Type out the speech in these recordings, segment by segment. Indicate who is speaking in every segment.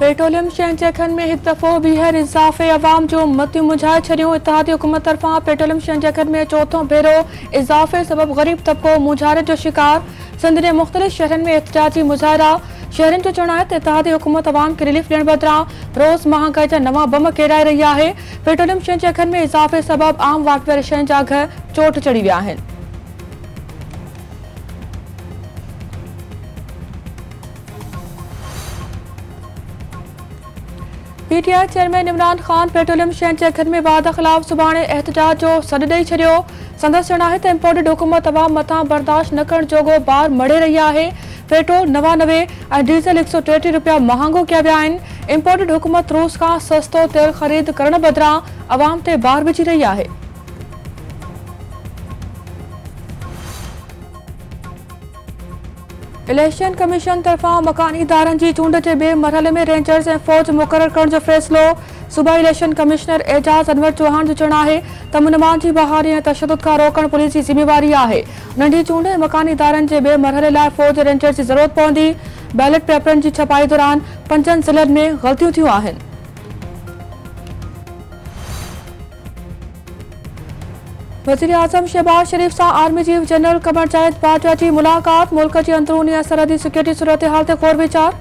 Speaker 1: Petroleum शयुनि जे अघनि में हिकु दफ़ो ॿीहर इज़ाफ़े अवाम जो मतियूं मुंझाए छॾियूं। इत्तेहादी हुकूमत तरफ़ां पेट्रोलियम शयुनि जे अघनि में चौथों भेरो इज़ाफ़े सबबि ग़रीब तबिको मुंझारे जो शिकार। सिंध जे मुख़्तलिफ़ शहरनि में एहतिजाजी मुज़ाहिरा। शहरनि जो चवणु आहे त इत्तेहादी हुकूमत अवाम खे रिलीफ ॾियण बदिरां रोज़ महांगाई जा नवां बम केराए रही आहे। पेट्रोलियम शयुनि जे अघनि में इज़ाफ़े सबबि आम वाट वारे शयुनि जा अघ चोट चढ़ी विया आहिनि। PTI chairman Imran Khan petroleum शयुनि जे अघनि में वाधा ख़िलाफ़ सुभाणे एहतिजाज जो सॾु ॾेई छॾियो। संदसि चवणु आहे त इम्पोर्टेड हुकूमत अवाम मथां बर्दाश्त न करण जोॻो बार मढ़े रही आहे। पेट्रोल 99 ऐं डीज़ल 133 रुपया महांगो कया विया आहिनि। इम्पोर्टेड हुकूमत रूस खां सस्तो तेल ख़रीद करण बदिरां अवाम ते बार विझी रही आहे। इलेक्शन कमीशन तरफ़ां मकानी इदारनि जी चूंड जे ॿिए मरहले में रेंजर्स ऐं फ़ौज मुक़ररु करण जो फ़ैसिलो। सूबाई इलेक्शन कमिश्नर एजाज़ अनवर चौहान जो चवणु आहे त मुनमान जी बहाली ऐं तशद्दुद खां रोकणु पुलिस जी ज़िम्मेवारी आहे। नंढी चूंड ऐं मकानी इदारनि जे ॿिए मरहले लाइ फ़ौज ऐं रेंजर्स जी ज़रूरत पवंदी। बैलेट पेपरनि जी छपाई दौरान 5 ज़िलनि में ग़लतियूं थियूं आहिनि। वज़ीर आज़म शहबाज शरीफ़ सां army chief general Qamar Javed Bajwa जी मुलाक़ात। मुल्क जी अंदरूनी ऐं सरहदी सिक्योरिटी सूरत हाल ते ग़ौर वीचार।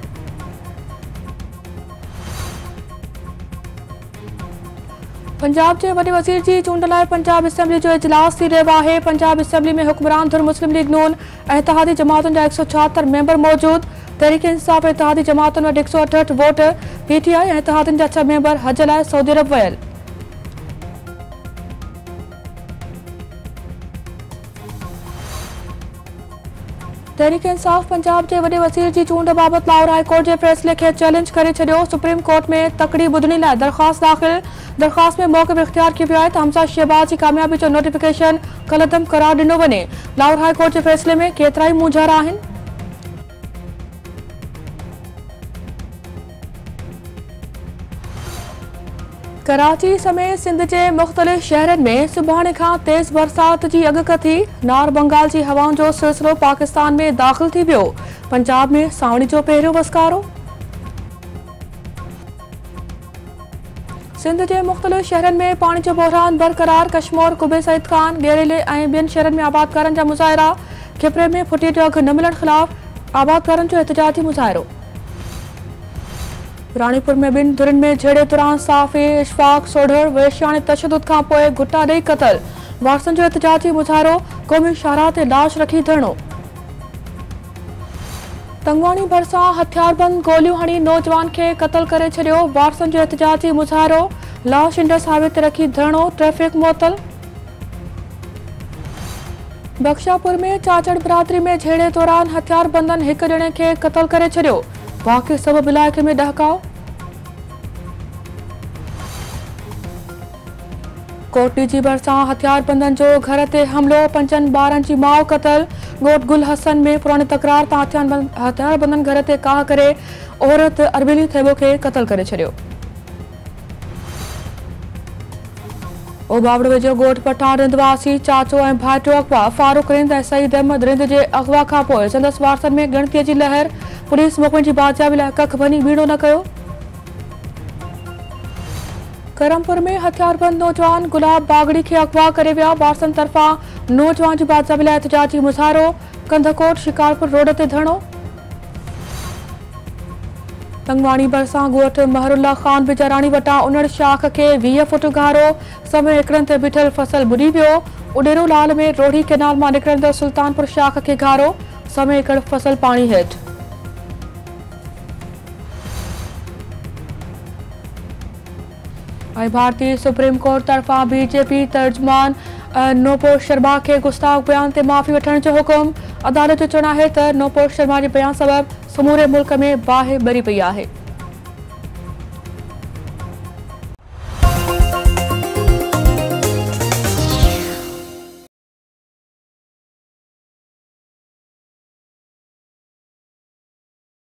Speaker 1: पंजाब जे वॾे वज़ीर जी चूंड लाइ पंजाब असेंबली जो इजलास थी रहियो आहे। पंजाब असेंबली में हुक्मरान धुर मुस्लिम लीग नून ऐं इत्तेहादी जमातुनि जा 176 मेंबर मौजूद। तहरीक इंसाफ़ इत्तेहादी जमातुनि वटि 168 वोट। पीटीआई ऐं इत्तेहादियुनि जा 6 मेंबर हज लाइ सऊदी अरब वियल। तहरीक इंसाफ़ पंजाब जे वॾे वज़ीर जी चूंड बाबति लाहौर हाई कोर्ट जे फ़ैसिले खे चैलेंज करे छॾियो। सुप्रीम कोर्ट में तकड़ी ॿुधणी लाइ दरख़्वास्त दाख़िल। दरख़्वास्त में मौक़िफ़ इख़्तियार कयो वियो आहे त हमज़ा शहबाज जी कामयाबी जो नोटिफिकेशन कलअदम करार ॾिनो वञे। लाहौर हाई कोर्ट जे फ़ैसिले में केतिरा ई मुंझारा आहिनि। कराची समेत सिंध जे मुख़्तलिफ़ शहरनि में सुभाणे खां तेज़ बरसात जी अॻकथी। नार बंगाल जी हवाउनि जो सिलसिलो पाकिस्तान में दाख़िल थी वियो। पंजाब में सावणी जो पहिरियों वसकारो। सिंध जे मुख़्तलिफ़ शहरनि में पाणी जो बहरान बरक़रार। कश्मोर कुबे सईद खान ॻेरेले ऐं ॿियनि शहरनि में आबादकारनि जा मुज़ाहिरा। खिपरे में फुटी जो अघु न मिलण ख़िलाफ़ आबादकारनि जो एहतिजाजी मुज़ाहिरो। रानीपुर में 2 धुरनि में झेड़े दौरान साफ़ी इशफाक सोढर वेश्याणी तशद्दुद खां पोइ गुटा ॾेई क़तल। वारसनि जो एहतिजाजी मुज़ाहिरो। क़ौमी शाहराह ते लाश रखी धरणो। तंगवाणी भरिसां हथियारबंद गोलियूं हणी नौजवान खे क़तल करे छॾियो। वारसनि जो एहतिजाजी मुज़ाहिरो। लाश इंडस हाईवे ते रखी धरणो। ट्रैफ़िक मुअतल। बख्शापुर में चाचड़ बिरादरी में झेड़े दौरान हथियारबंदनि हिक ॼणे खे क़तल करे छॾियो। वाक़े सबबि इलाइक़े में डहकाओ। कोटली जी भरिसां हथियारबंदनि जो घर ते हमिलो। 5 ॿारनि जी माउ क़तल। ॻोठ गुल हसन में पुराणी तकरार तां हथियारबंदनि घर ते काह करे औरत अरबिली थेबो खे क़तल करे छॾियो। ओबावड़ वेझो ॻोठ पठान रिंदवासी चाचो ऐं भाइटो अगवा। फारूक रिंद ऐं सईद अहमद रिंद जे अगवा खां पोइ संदसि वारसनि में गिणतीअ जी लहर। पुलिस मुखबिर जी बाजियाबी लाइ कख भञी बीड़ो न कयो। करमपुर में हथियारबंद नौजवान गुलाब बागड़ी खे अगवा करे विया। वारसनि तरफ़ां नौजवान जी बाजियाबी लाइ एहतिजाजी मुज़ाहिरो। कंधकोट शिकारपुर रोड ते धरणो। तंगवाणी भरिसां ॻोठ महरुल्ला ख़ान बिजाराणी वटां उनड़ शाख खे 20 फुट गारो। समय एकड़नि ते बीठल फसल बुॾी वियो। उडेरो लाल में रोड़ी कैनाल मां निकिरंदड़ सुल्तानपुर शाख खे गारो। समय एकड़ फसल पाणी हेठि। ऐं भारतीय सुप्रीम कोर्ट तरफ़ां बीजेपी तर्जुमान नौपोर शर्मा खे गुस्ताख़ बयान ते माफ़ी वठण जो हुकुम। अदालत जो चवणु आहे त नौपोर शर्मा जे बयान सबबि समूरे मुल्क में बाहि ॿरी पई आहे।